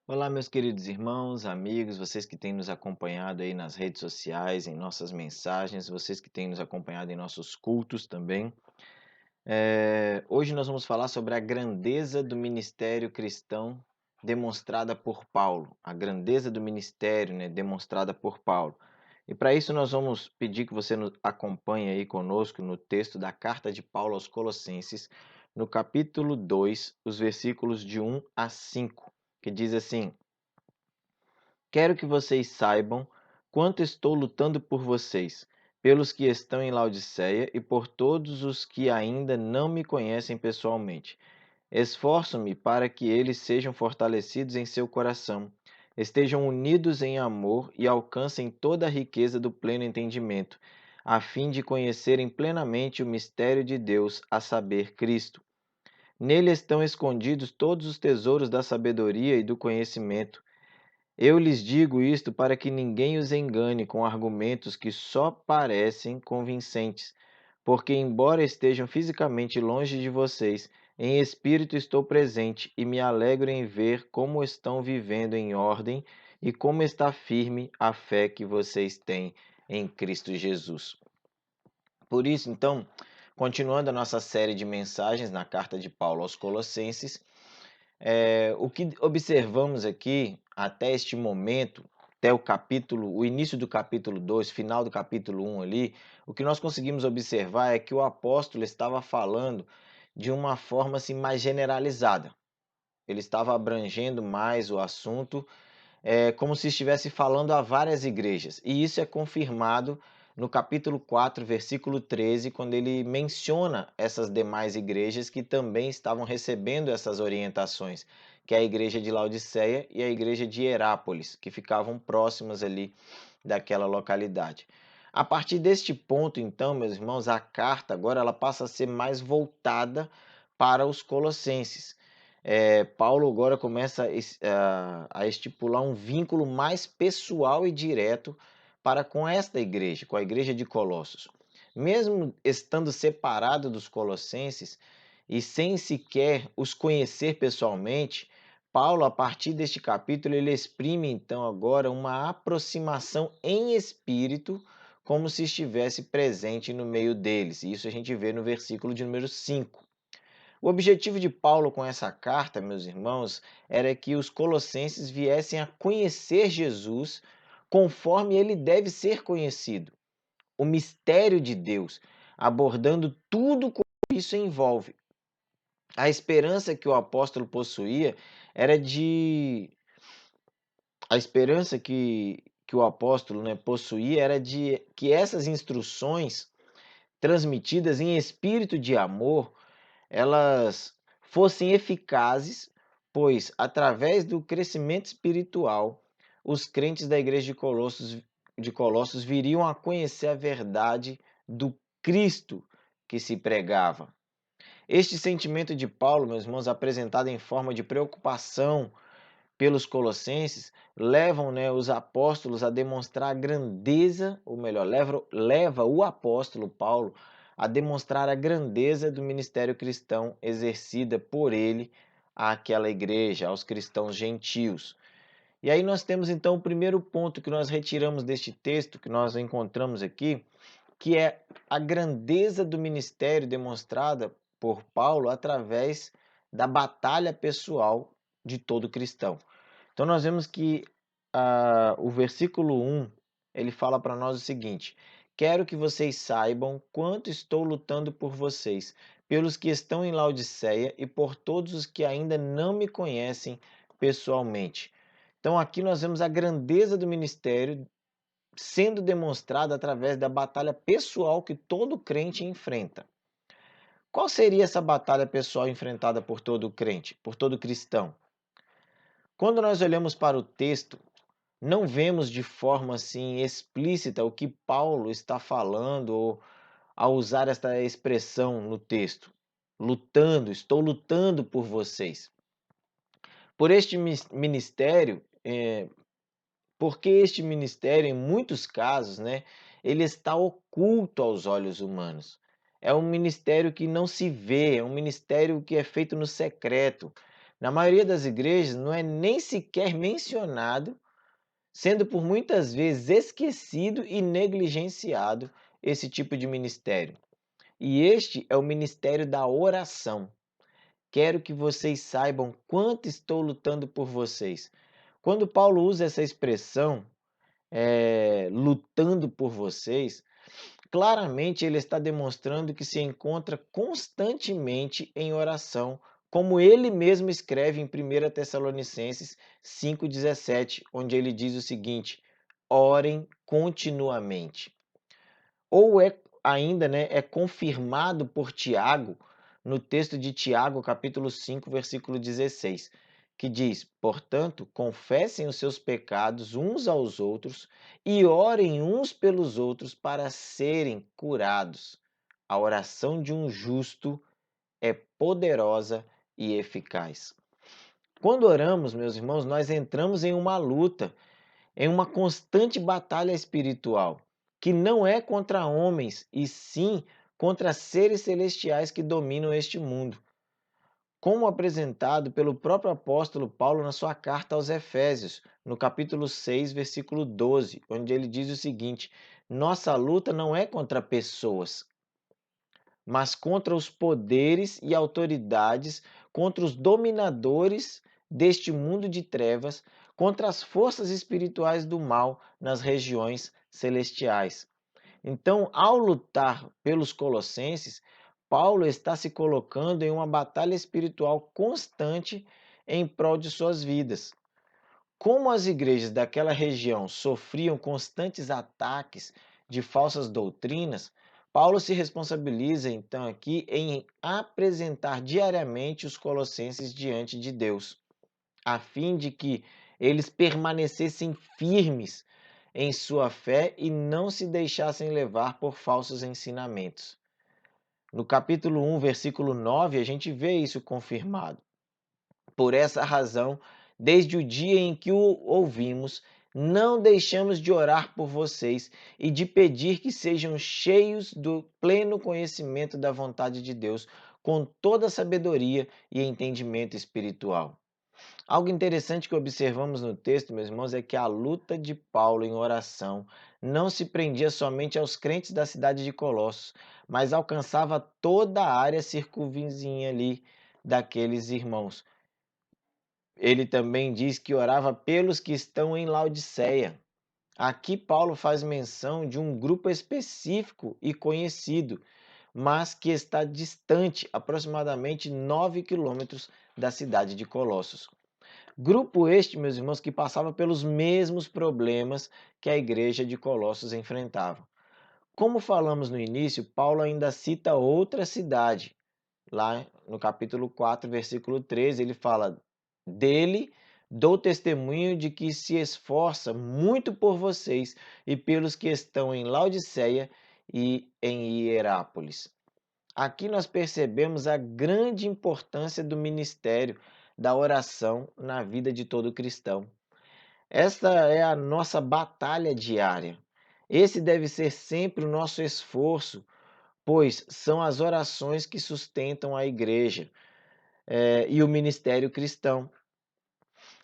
Olá, meus queridos irmãos, amigos, vocês que têm nos acompanhado aí nas redes sociais, em nossas mensagens, vocês que têm nos acompanhado em nossos cultos também. Hoje nós vamos falar sobre a grandeza do ministério cristão demonstrada por Paulo, a grandeza do ministério, né, demonstrada por Paulo. E para isso nós vamos pedir que você nos acompanhe aí conosco no texto da carta de Paulo aos Colossenses, no capítulo 2, os versículos de 1 a 5, que diz assim: Quero que vocês saibam quanto estou lutando por vocês, pelos que estão em Laodiceia e por todos os que ainda não me conhecem pessoalmente. Esforço-me para que eles sejam fortalecidos em seu coração, estejam unidos em amor e alcancem toda a riqueza do pleno entendimento, a fim de conhecerem plenamente o mistério de Deus, a saber, Cristo. Nele estão escondidos todos os tesouros da sabedoria e do conhecimento. Eu lhes digo isto para que ninguém os engane com argumentos que só parecem convincentes, porque, embora estejam fisicamente longe de vocês, em espírito estou presente e me alegro em ver como estão vivendo em ordem e como está firme a fé que vocês têm em Cristo Jesus. Por isso, então, continuando a nossa série de mensagens na carta de Paulo aos Colossenses, o que observamos aqui até este momento, até o início do capítulo 2, final do capítulo 1 ali, o que nós conseguimos observar é que o apóstolo estava falando de uma forma assim mais generalizada. Ele estava abrangendo mais o assunto, como se estivesse falando a várias igrejas. E isso é confirmado no capítulo 4, versículo 13, quando ele menciona essas demais igrejas que também estavam recebendo essas orientações, que é a igreja de Laodiceia e a igreja de Herápolis, que ficavam próximas ali daquela localidade. A partir deste ponto, então, meus irmãos, a carta agora ela passa a ser mais voltada para os colossenses. Paulo agora começa a estipular um vínculo mais pessoal e direto para com esta igreja, com a igreja de Colossos. Mesmo estando separado dos colossenses e sem sequer os conhecer pessoalmente, Paulo, a partir deste capítulo, ele exprime então agora uma aproximação em espírito, como se estivesse presente no meio deles. Isso a gente vê no versículo de número 5. O objetivo de Paulo com essa carta, meus irmãos, era que os colossenses viessem a conhecer Jesus conforme ele deve ser conhecido, o mistério de Deus, abordando tudo como isso envolve. A esperança que o apóstolo possuía era de a esperança que o apóstolo, né, possuía era de que essas instruções transmitidas em espírito de amor elas fossem eficazes, pois, através do crescimento espiritual, os crentes da igreja de Colossos viriam a conhecer a verdade do Cristo que se pregava. Este sentimento de Paulo, meus irmãos, apresentado em forma de preocupação pelos colossenses, levam, né, os apóstolos a demonstrar a grandeza, ou melhor, leva o apóstolo Paulo a demonstrar a grandeza do ministério cristão exercida por ele àquela igreja, aos cristãos gentios. E aí nós temos então o primeiro ponto que nós retiramos deste texto que nós encontramos aqui, que é a grandeza do ministério demonstrada por Paulo através da batalha pessoal de todo cristão. Então nós vemos que o versículo 1, ele fala para nós o seguinte: Quero que vocês saibam quanto estou lutando por vocês, pelos que estão em Laodiceia e por todos os que ainda não me conhecem pessoalmente. Então aqui nós vemos a grandeza do ministério sendo demonstrada através da batalha pessoal que todo crente enfrenta. Qual seria essa batalha pessoal enfrentada por todo crente, por todo cristão? Quando nós olhamos para o texto, não vemos de forma assim explícita o que Paulo está falando ou ao usar esta expressão no texto. Lutando, estou lutando por vocês. Por este ministério, porque este ministério, em muitos casos, né, ele está oculto aos olhos humanos. É um ministério que não se vê, é um ministério que é feito no secreto. Na maioria das igrejas não é nem sequer mencionado, sendo por muitas vezes esquecido e negligenciado esse tipo de ministério. E este é o ministério da oração. Quero que vocês saibam quanto estou lutando por vocês. Quando Paulo usa essa expressão, lutando por vocês, claramente ele está demonstrando que se encontra constantemente em oração, como ele mesmo escreve em 1 Tessalonicenses 5,17, onde ele diz o seguinte: orem continuamente. Ou é ainda, é confirmado por Tiago, no texto de Tiago, capítulo 5, versículo 16, que diz: portanto, confessem os seus pecados uns aos outros e orem uns pelos outros para serem curados. A oração de um justo é poderosa e eficaz. Quando oramos, meus irmãos, nós entramos em uma luta, em uma constante batalha espiritual, que não é contra homens, e sim contra seres celestiais que dominam este mundo. Como apresentado pelo próprio apóstolo Paulo na sua carta aos Efésios, no capítulo 6, versículo 12, onde ele diz o seguinte: nossa luta não é contra pessoas, mas contra os poderes e autoridades, contra os dominadores deste mundo de trevas, contra as forças espirituais do mal nas regiões celestiais. Então, ao lutar pelos colossenses, Paulo está se colocando em uma batalha espiritual constante em prol de suas vidas. Como as igrejas daquela região sofriam constantes ataques de falsas doutrinas, Paulo se responsabiliza então aqui em apresentar diariamente os colossenses diante de Deus, a fim de que eles permanecessem firmes em sua fé e não se deixassem levar por falsos ensinamentos. No capítulo 1, versículo 9, a gente vê isso confirmado. Por essa razão, desde o dia em que o ouvimos, não deixamos de orar por vocês e de pedir que sejam cheios do pleno conhecimento da vontade de Deus, com toda sabedoria e entendimento espiritual. Algo interessante que observamos no texto, meus irmãos, é que a luta de Paulo em oração não se prendia somente aos crentes da cidade de Colossos, mas alcançava toda a área circunvizinha ali daqueles irmãos. Ele também diz que orava pelos que estão em Laodiceia. Aqui Paulo faz menção de um grupo específico e conhecido, mas que está distante, aproximadamente 9 quilômetros da cidade de Colossos. Grupo este, meus irmãos, que passava pelos mesmos problemas que a igreja de Colossos enfrentava. Como falamos no início, Paulo ainda cita outra cidade. Lá no capítulo 4, versículo 13, ele fala: dele dou testemunho de que se esforça muito por vocês e pelos que estão em Laodiceia e em Hierápolis. Aqui nós percebemos a grande importância do ministério da oração na vida de todo cristão. Esta é a nossa batalha diária. Esse deve ser sempre o nosso esforço, pois são as orações que sustentam a igreja e o ministério cristão.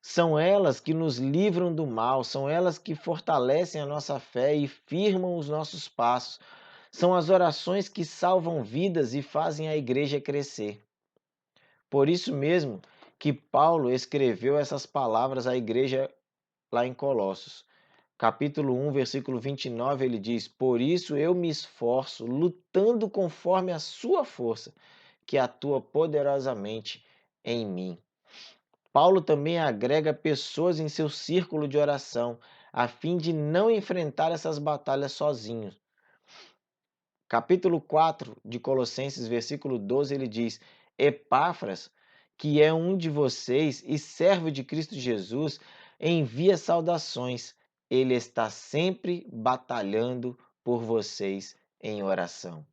São elas que nos livram do mal, são elas que fortalecem a nossa fé e firmam os nossos passos. São as orações que salvam vidas e fazem a igreja crescer. Por isso mesmo que Paulo escreveu essas palavras à igreja lá em Colossos. Capítulo 1, versículo 29, ele diz: por isso eu me esforço, lutando conforme a sua força, que atua poderosamente em mim. Paulo também agrega pessoas em seu círculo de oração, a fim de não enfrentar essas batalhas sozinho. Capítulo 4 de Colossenses, versículo 12, ele diz: Epáfras, que é um de vocês e servo de Cristo Jesus, envia saudações. Ele está sempre batalhando por vocês em oração.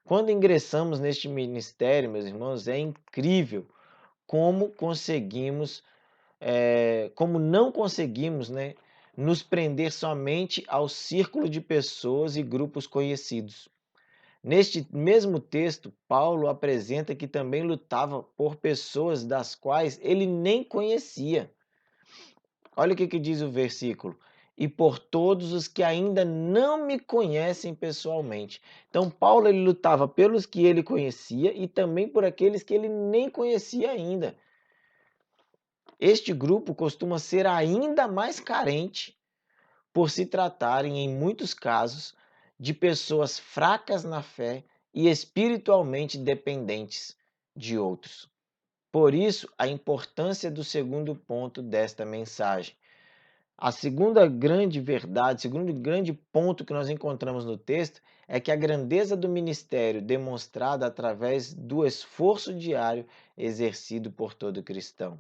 Quando ingressamos neste ministério, meus irmãos, é incrível como como não conseguimos, nos prender somente ao círculo de pessoas e grupos conhecidos. Neste mesmo texto, Paulo apresenta que também lutava por pessoas das quais ele nem conhecia. Olha o que diz o versículo. E por todos os que ainda não me conhecem pessoalmente. Então, Paulo ele lutava pelos que ele conhecia e também por aqueles que ele nem conhecia ainda. Este grupo costuma ser ainda mais carente por se tratarem, em muitos casos, de pessoas fracas na fé e espiritualmente dependentes de outros. Por isso, a importância do segundo ponto desta mensagem. A segunda grande verdade, segundo grande ponto que nós encontramos no texto é que a grandeza do ministério demonstrada através do esforço diário exercido por todo cristão.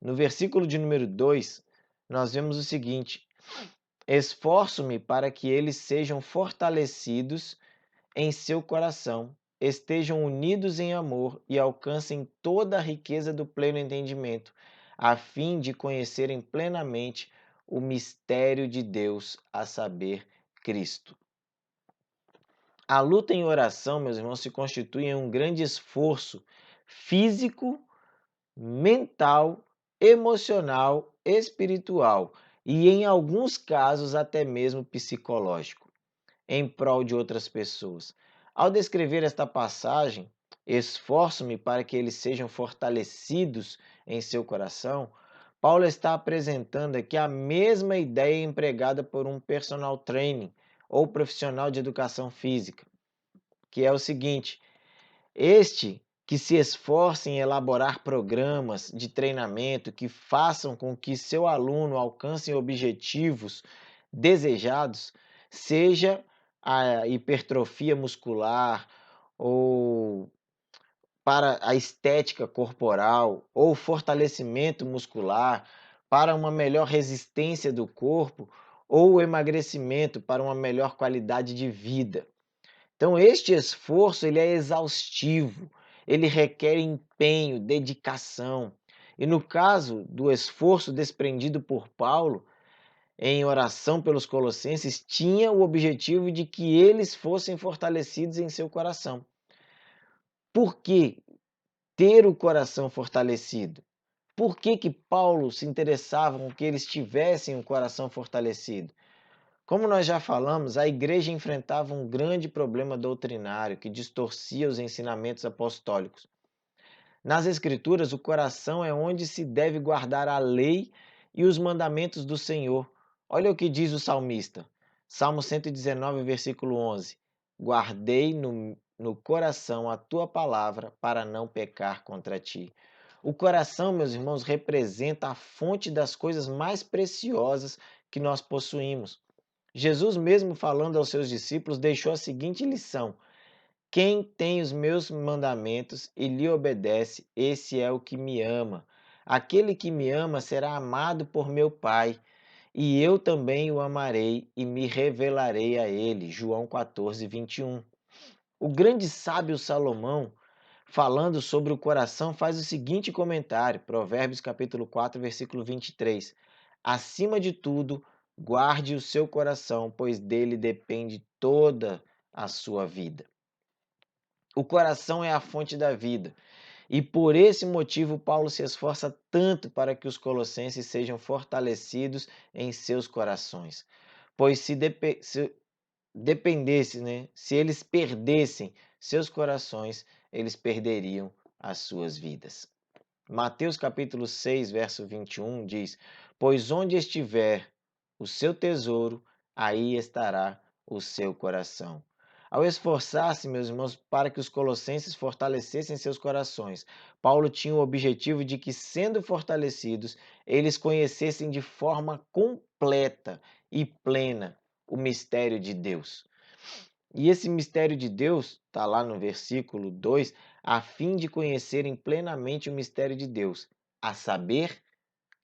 No versículo de número 2, nós vemos o seguinte: esforço-me para que eles sejam fortalecidos em seu coração, estejam unidos em amor e alcancem toda a riqueza do pleno entendimento, a fim de conhecerem plenamente o mistério de Deus, a saber, Cristo. A luta em oração, meus irmãos, se constitui em um grande esforço físico, mental, emocional, espiritual e, em alguns casos, até mesmo psicológico, em prol de outras pessoas. Ao descrever esta passagem, esforço-me para que eles sejam fortalecidos em seu coração, Paulo está apresentando aqui a mesma ideia empregada por um personal training ou profissional de educação física, que é o seguinte: este que se esforce em elaborar programas de treinamento que façam com que seu aluno alcance objetivos desejados, seja a hipertrofia muscular ou para a estética corporal ou fortalecimento muscular, para uma melhor resistência do corpo ou o emagrecimento para uma melhor qualidade de vida. Então, este esforço ele é exaustivo, ele requer empenho, dedicação. E no caso do esforço desprendido por Paulo, em oração pelos colossenses, tinha o objetivo de que eles fossem fortalecidos em seu coração. Por que ter o coração fortalecido? Por que Paulo se interessava com que eles tivessem o coração fortalecido? Como nós já falamos, a igreja enfrentava um grande problema doutrinário que distorcia os ensinamentos apostólicos. Nas Escrituras, o coração é onde se deve guardar a lei e os mandamentos do Senhor. Olha o que diz o salmista, Salmo 119, versículo 11: guardei no coração a tua palavra para não pecar contra ti. O coração, meus irmãos, representa a fonte das coisas mais preciosas que nós possuímos. Jesus mesmo falando aos seus discípulos deixou a seguinte lição: quem tem os meus mandamentos e lhe obedece, esse é o que me ama. Aquele que me ama será amado por meu Pai, e eu também o amarei e me revelarei a ele. João 14, 21. O grande sábio Salomão, falando sobre o coração, faz o seguinte comentário, Provérbios capítulo 4, versículo 23. Acima de tudo, guarde o seu coração, pois dele depende toda a sua vida. O coração é a fonte da vida. E por esse motivo, Paulo se esforça tanto para que os colossenses sejam fortalecidos em seus corações. Pois se dependesse, se eles perdessem seus corações, eles perderiam as suas vidas. Mateus capítulo 6, verso 21 diz: pois onde estiver o seu tesouro, aí estará o seu coração. Ao esforçar-se, meus irmãos, para que os colossenses fortalecessem seus corações, Paulo tinha o objetivo de que, sendo fortalecidos, eles conhecessem de forma completa e plena o mistério de Deus. E esse mistério de Deus, está lá no versículo 2, a fim de conhecerem plenamente o mistério de Deus, a saber,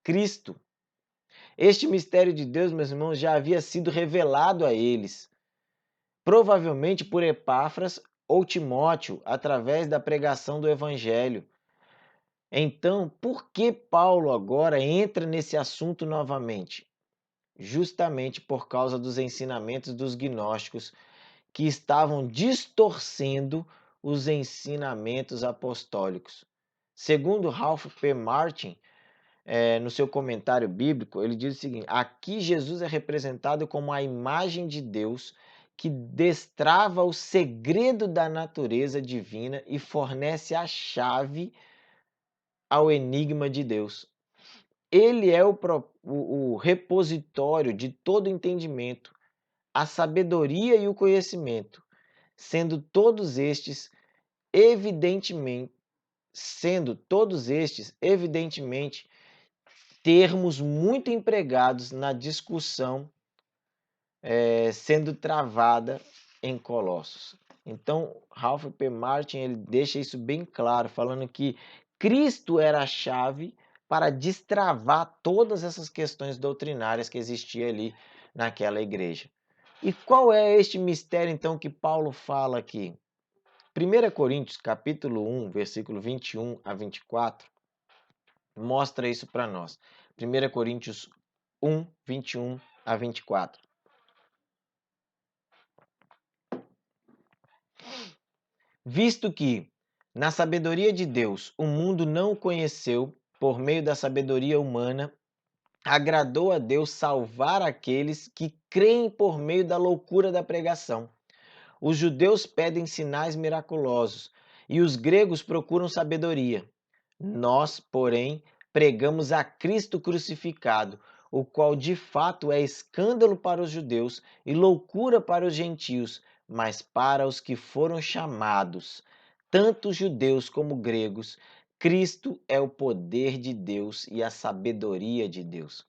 Cristo. Este mistério de Deus, meus irmãos, já havia sido revelado a eles, provavelmente por Epáfras ou Timóteo, através da pregação do Evangelho. Então, por que Paulo agora entra nesse assunto novamente? Justamente por causa dos ensinamentos dos gnósticos que estavam distorcendo os ensinamentos apostólicos. Segundo Ralph P. Martin, no seu comentário bíblico, ele diz o seguinte: aqui Jesus é representado como a imagem de Deus que destrava o segredo da natureza divina e fornece a chave ao enigma de Deus. Ele é o repositório de todo entendimento, a sabedoria e o conhecimento, sendo todos estes evidentemente termos muito empregados na discussão sendo travada em Colossos. Então, Ralph P. Martin ele deixa isso bem claro, falando que Cristo era a chave para destravar todas essas questões doutrinárias que existiam ali naquela igreja. E qual é este mistério, então, que Paulo fala aqui? 1 Coríntios, capítulo 1, versículo 21 a 24, mostra isso para nós. 1 Coríntios 1, 21 a 24. Visto que, na sabedoria de Deus, o mundo não o conheceu por meio da sabedoria humana, agradou a Deus salvar aqueles que creem por meio da loucura da pregação. Os judeus pedem sinais miraculosos e os gregos procuram sabedoria. Nós, porém, pregamos a Cristo crucificado, o qual de fato é escândalo para os judeus e loucura para os gentios, mas para os que foram chamados, tanto judeus como gregos, Cristo é o poder de Deus e a sabedoria de Deus.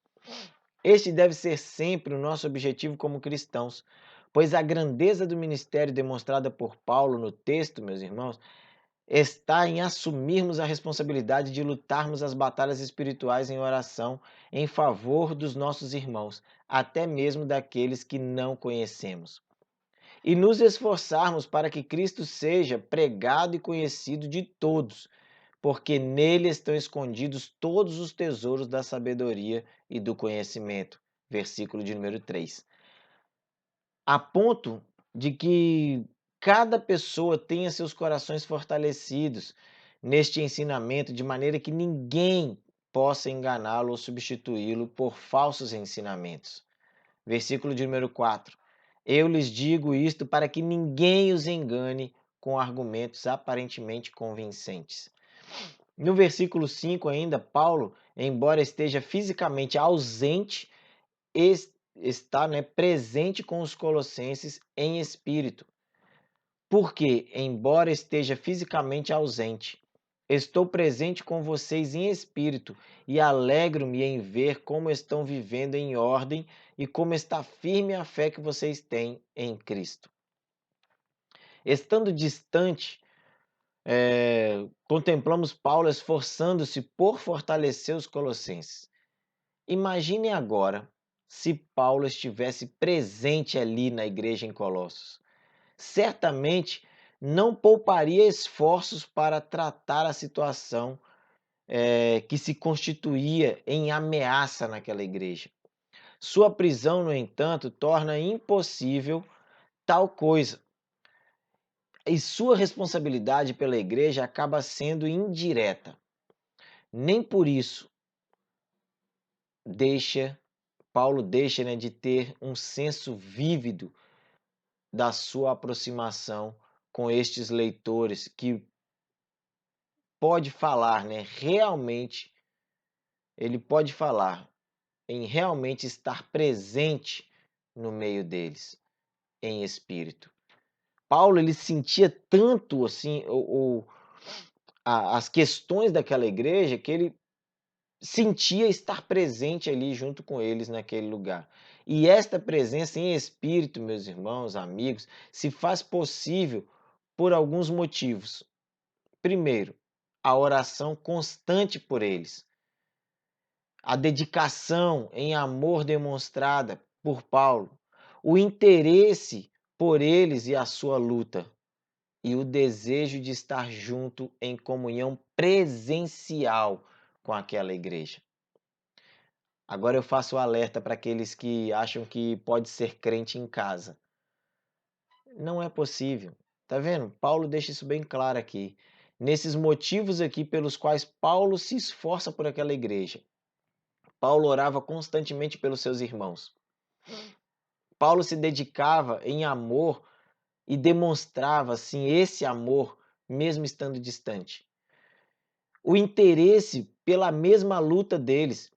Este deve ser sempre o nosso objetivo como cristãos, pois a grandeza do ministério demonstrada por Paulo no texto, meus irmãos, está em assumirmos a responsabilidade de lutarmos as batalhas espirituais em oração em favor dos nossos irmãos, até mesmo daqueles que não conhecemos. E nos esforçarmos para que Cristo seja pregado e conhecido de todos, porque nele estão escondidos todos os tesouros da sabedoria e do conhecimento. Versículo de número 3. A ponto de que cada pessoa tenha seus corações fortalecidos neste ensinamento, de maneira que ninguém possa enganá-lo ou substituí-lo por falsos ensinamentos. Versículo de número 4. Eu lhes digo isto para que ninguém os engane com argumentos aparentemente convincentes. No versículo 5 ainda, Paulo, embora esteja fisicamente ausente, está presente com os colossenses em espírito. Porque, embora esteja fisicamente ausente, estou presente com vocês em espírito e alegro-me em ver como estão vivendo em ordem e como está firme a fé que vocês têm em Cristo. Estando distante, contemplamos Paulo esforçando-se por fortalecer os colossenses. Imagine agora se Paulo estivesse presente ali na igreja em Colossos. Certamente não pouparia esforços para tratar a situação que se constituía em ameaça naquela igreja. Sua prisão, no entanto, torna impossível tal coisa. E sua responsabilidade pela igreja acaba sendo indireta. Nem por isso Paulo deixa de ter um senso vívido da sua aproximação com estes leitores, que pode falar, realmente, ele pode falar em realmente estar presente no meio deles, em espírito. Paulo, ele sentia tanto assim as questões daquela igreja, que ele sentia estar presente ali junto com eles naquele lugar. E esta presença em espírito, meus irmãos, amigos, se faz possível por alguns motivos. Primeiro, a oração constante por eles. A dedicação em amor demonstrada por Paulo. O interesse por eles e a sua luta. E o desejo de estar junto em comunhão presencial com aquela igreja. Agora eu faço o alerta para aqueles que acham que pode ser crente em casa. Não é possível. Tá vendo? Paulo deixa isso bem claro aqui. Nesses motivos aqui pelos quais Paulo se esforça por aquela igreja. Paulo orava constantemente pelos seus irmãos. Paulo se dedicava em amor e demonstrava assim esse amor mesmo estando distante. O interesse pela mesma luta deles.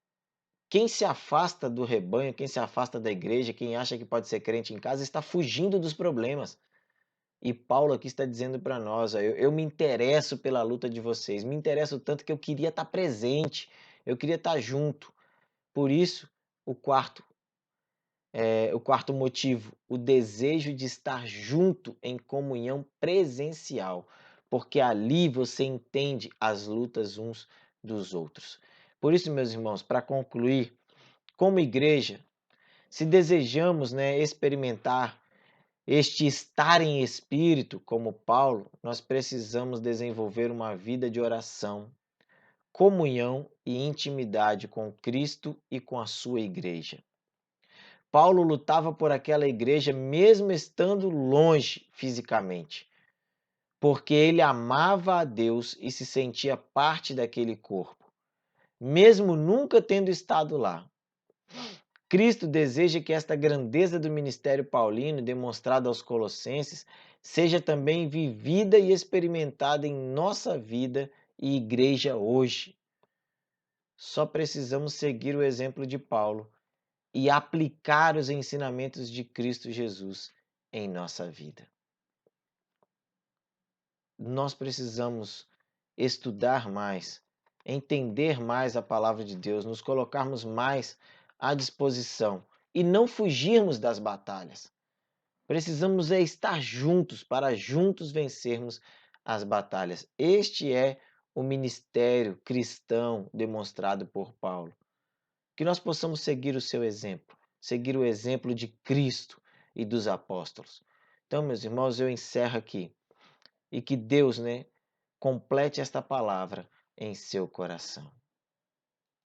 Quem se afasta do rebanho, quem se afasta da igreja, quem acha que pode ser crente em casa, está fugindo dos problemas. E Paulo aqui está dizendo para nós, ó, eu me interesso pela luta de vocês, me interesso tanto que eu queria estar presente, eu queria estar junto. Por isso, o quarto motivo, o desejo de estar junto em comunhão presencial, porque ali você entende as lutas uns dos outros. Por isso, meus irmãos, para concluir, como igreja, se desejamos, experimentar este estar em espírito, como Paulo, nós precisamos desenvolver uma vida de oração, comunhão e intimidade com Cristo e com a sua igreja. Paulo lutava por aquela igreja mesmo estando longe fisicamente, porque ele amava a Deus e se sentia parte daquele corpo, mesmo nunca tendo estado lá. Cristo deseja que esta grandeza do ministério paulino, demonstrada aos colossenses, seja também vivida e experimentada em nossa vida e igreja hoje. Só precisamos seguir o exemplo de Paulo e aplicar os ensinamentos de Cristo Jesus em nossa vida. Nós precisamos estudar mais, entender mais a palavra de Deus, nos colocarmos mais à disposição e não fugirmos das batalhas. Precisamos estar juntos para juntos vencermos as batalhas. Este é o ministério cristão demonstrado por Paulo. Que nós possamos seguir o seu exemplo, seguir o exemplo de Cristo e dos apóstolos. Então, meus irmãos, eu encerro aqui. E que Deus, complete esta palavra em seu coração.